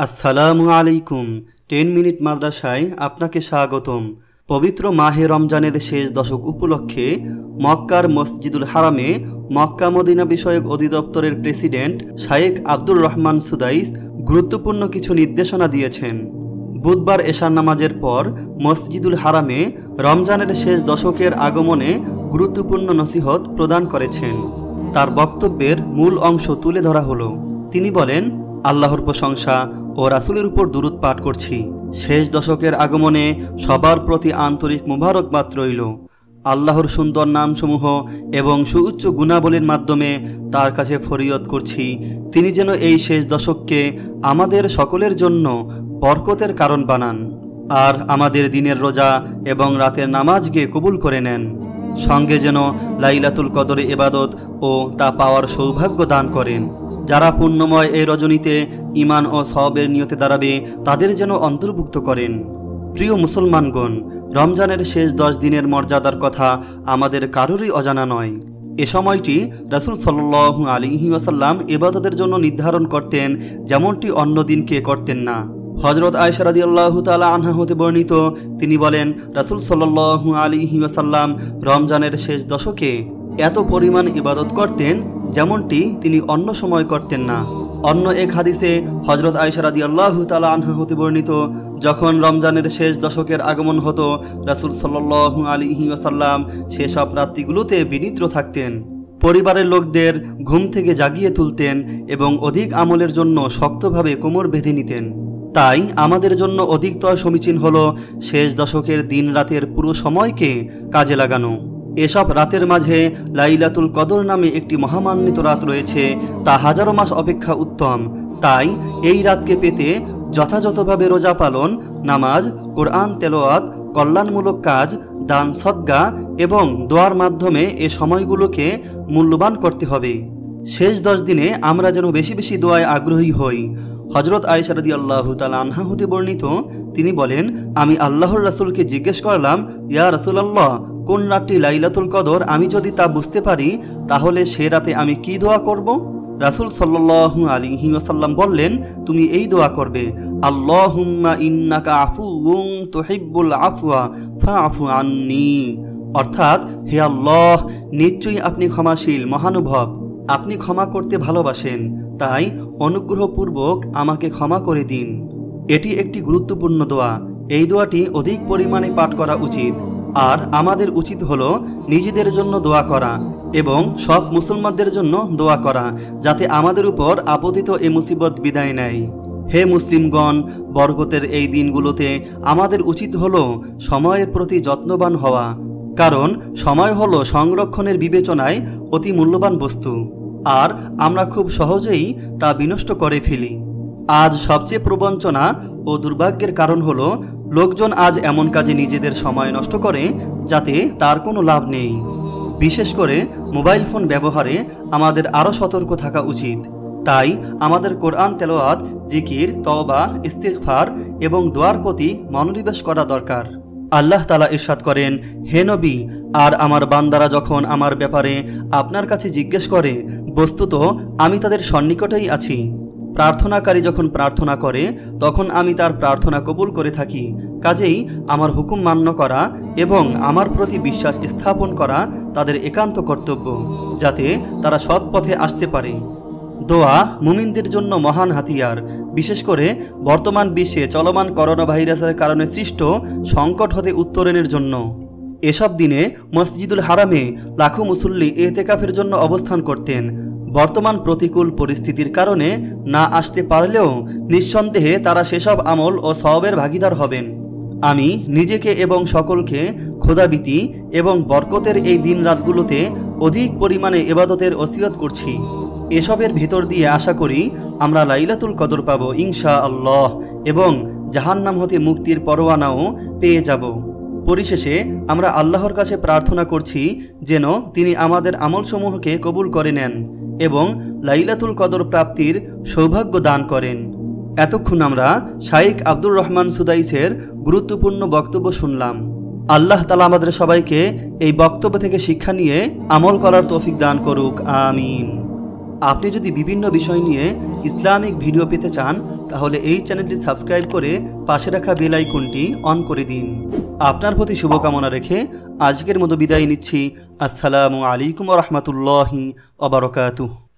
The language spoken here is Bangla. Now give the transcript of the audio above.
আসসালামু আলাইকুম। 10 মিনিট মাদ্রাসায় আপনাকে স্বাগতম। পবিত্র মাহে রমজানের শেষ দশক উপলক্ষে মক্কার মসজিদুল হারামে মক্কা মদিনা বিষয়ক অধিদপ্তরের প্রেসিডেন্ট শায়েখ আব্দুর রহমান সুদাইস গুরুত্বপূর্ণ কিছু নির্দেশনা দিয়েছেন। বুধবার এশার নামাজের পর মসজিদুল হারামে রমজানের শেষ দশকের আগমনে গুরুত্বপূর্ণ নসিহত প্রদান করেছেন। তার বক্তব্যের মূল অংশ তুলে ধরা হলো। তিনি বলেন, আল্লাহর প্রশংসা ও রাসূলের উপর দুরূদ পাঠ করছি। শেষ দশকের আগমনে সবার প্রতি আন্তরিক মুবারকবাদ রইল। আল্লাহর সুন্দর নামসমূহ এবং সুউচ্চ গুণাবলীর মাধ্যমে তার কাছে ফরিয়াদ করছি, তিনি যেন এই শেষ দশককে আমাদের সকলের জন্য বরকতের কারণ বানান, আর আমাদের দিনের রোজা এবং রাতের নামাজকে কবুল করে নেন। সঙ্গে যেন লাইলাতুল কদরে ইবাদত ও তা পাওয়ার সৌভাগ্য দান করেন। যারা পুণ্যময় এই রজনীতে ঈমান ও সওয়াবের নিয়তে দাঁড়াবে তাদের যেন অন্তর্ভুক্ত করেন। প্রিয় মুসলমানগণ, রমজানের শেষ 10 দিনের মর্যাদার কথা আমাদের কারোরই অজানা নয়। এ সময়টি রাসূল সাল্লাল্লাহু আলাইহি ওয়াসাল্লাম ইবাদতের জন্য নির্ধারণ করতেন, যেমনটি অন্য দিনকে করতেন না। হযরত আয়েশা রাদিয়াল্লাহু তাআলা আনহা হতে বর্ণিত, তিনি বলেন, রাসূল সাল্লাল্লাহু আলাইহি ওয়াসাল্লাম রমজানের শেষ দশকে এত পরিমাণ ইবাদত করতেন যেমনটি তিনি অন্য সময় করতেন না। অন্য এক হাদিসে হযরত আয়েশা রাদিয়াল্লাহু তাআলা আনহা হতে বর্ণিত, যখন রমজানের শেষ দশকের আগমন হতো, রাসূল সাল্লাল্লাহু আলাইহি ওয়াসাল্লাম সেসব রাত্রিগুলোতে বিনিদ্র থাকতেন, পরিবারের লোকদের ঘুম থেকে জাগিয়ে তুলতেন এবং অধিক আমলের জন্য শক্তভাবে কোমর বেঁধে নিতেন। তাই আমাদের জন্য অধিকতর সমীচীন হলো শেষ দশকের দিন রাতের পুরো সময়কে কাজে লাগানো। এসব রাতের মাঝে লাইলাতুল কদর নামে একটি মহামান্বিত রাত রয়েছে, তা হাজারো মাস অপেক্ষা উত্তম। তাই এই রাতকে পেতে যথাযথভাবে রোজা পালন, নামাজ, কোরআন তেলাওয়াত, কল্যাণমূলক কাজ, দান সদকা এবং দোয়ার মাধ্যমে এ সময়গুলোকে মূল্যবান করতে হবে। শেষ 10 দিনে আমরা যেন বেশি বেশি দোয়ায় আগ্রহী হই। হযরত আয়েশা রাদিয়াল্লাহু তাআলা আনহা হতে বর্ণিত, তিনি বলেন, আমি আল্লাহর রাসূলকে জিজ্ঞেস করলাম, ইয়া রাসূলুল্লাহ, কোন রাতটি লাইলাতুল কদর? আমি যদি তা বুঝতে পারি তাহলে সে রাতে আমি কি দোয়া করব? রাসূল সাল্লাল্লাহু আলাইহি ওয়াসাল্লাম বললেন, তুমি এই দোয়া করবে, আল্লাহুম্মা ইন্নাকা আফুউন তুহিব্বুল আফওয়া ফাআফু আন্নী। অর্থাৎ, হে আল্লাহ, নিশ্চয়ই আপনি ক্ষমাশীল, মহানুভব, আপনি ক্ষমা করতে ভালোবাসেন, তাই অনুগ্রহপূর্বক আমাকে ক্ষমা করে দিন। এটি একটি গুরুত্বপূর্ণ দোয়া। এই দোয়াটি অধিক পরিমাণে পাঠ করা উচিত। আর আমাদের উচিত হলো নিজেদের জন্য দোয়া করা এবং সব মুসলমানদের জন্য দোয়া করা, যাতে আমাদের উপর আপতিত এ মুসিবত বিদায় নেয়। হে মুসলিমগণ, বরকতের এই দিনগুলোতে আমাদের উচিত হলো সময়ের প্রতি যত্নবান হওয়া, কারণ সময় হলো সংরক্ষণের বিবেচনায় অতি মূল্যবান বস্তু, আর আমরা খুব সহজেই তা বিনষ্ট করে ফেলি। আজ সবচেয়ে প্রবঞ্চনা ও দুর্ভাগ্যের কারণ হলো, লোকজন আজ এমন কাজে নিজেদের সময় নষ্ট করে যাতে তার কোনো লাভ নেই। বিশেষ করে মোবাইল ফোন ব্যবহারে আমাদের আরও সতর্ক থাকা উচিত। তাই আমাদের কোরআন তেলাওয়াত, জিকির, তওবা, ইস্তিগফার এবং দোয়ার প্রতি মনোনিবেশ করা দরকার। আল্লাহ তাআলা ইরশাদ করেন, হে নবী, আর আমার বান্দারা যখন আমার ব্যাপারে আপনার কাছে জিজ্ঞেস করে, বস্তুত আমি তাদের সন্নিকটেই আছি। প্রার্থনাকারী যখন প্রার্থনা করে তখন আমি তার প্রার্থনা কবুল করে থাকি। কাজেই আমার হুকুম মান্য করা এবং আমার প্রতি বিশ্বাস স্থাপন করা তাদের একান্ত কর্তব্য, যাতে তারা সৎ পথে আসতে পারে। দোয়া মুমিনদের জন্য মহান হাতিয়ার, বিশেষ করে বর্তমান বিশ্বে চলমান করোনা ভাইরাসের কারণে সৃষ্ট সংকট হতে উত্তরণের জন্য। এসব দিনে মসজিদুল হারামে লাখো মুসল্লি ইতিকাফের জন্য অবস্থান করতেন। বর্তমান প্রতিকূল পরিস্থিতির কারণে না আসতে পারলেও নিঃসন্দেহে তারা সেসব আমল ও সওয়াবের ভাগিদার হবেন। আমি নিজেকে এবং সকলকে খোদাভীতি এবং বরকতের এই দিন রাতগুলোতে অধিক পরিমাণে ইবাদতের ওসিয়ত করছি। এসবের ভেতর দিয়ে আশা করি আমরা লাইলাতুল কদর পাবো ইনশাআল্লাহ এবং জাহান্নাম হতে মুক্তির পরোয়ানাও পেয়ে যাব। পরিশেষে আমরা আল্লাহর কাছে প্রার্থনা করছি যেন তিনি আমাদের আমলসমূহকে কবুল করে নেন এবং লাইলাতুল কদর প্রাপ্তির সৌভাগ্য দান করেন। এতক্ষণ আমরা শায়েখ আব্দুর রহমান সুদাইসের গুরুত্বপূর্ণ বক্তব্য শুনলাম। আল্লাহ তাআলা আমাদের সবাইকে এই বক্তব্য থেকে শিক্ষা নিয়ে আমল করার তৌফিক দান করুক, আমিন। আপনি যদি বিভিন্ন বিষয় নিয়ে ইসলামিক ভিডিও পেতে চান তাহলে এই চ্যানেলটি সাবস্ক্রাইব করে পাশে রাখা বেল আইকনটি অন করে দিন। আপনার প্রতি শুভকামনা রেখে আজকের মতো বিদায় নিচ্ছি। আসসালামু আলাইকুম ওয়া রাহমাতুল্লাহি ওয়া বারাকাতুহু।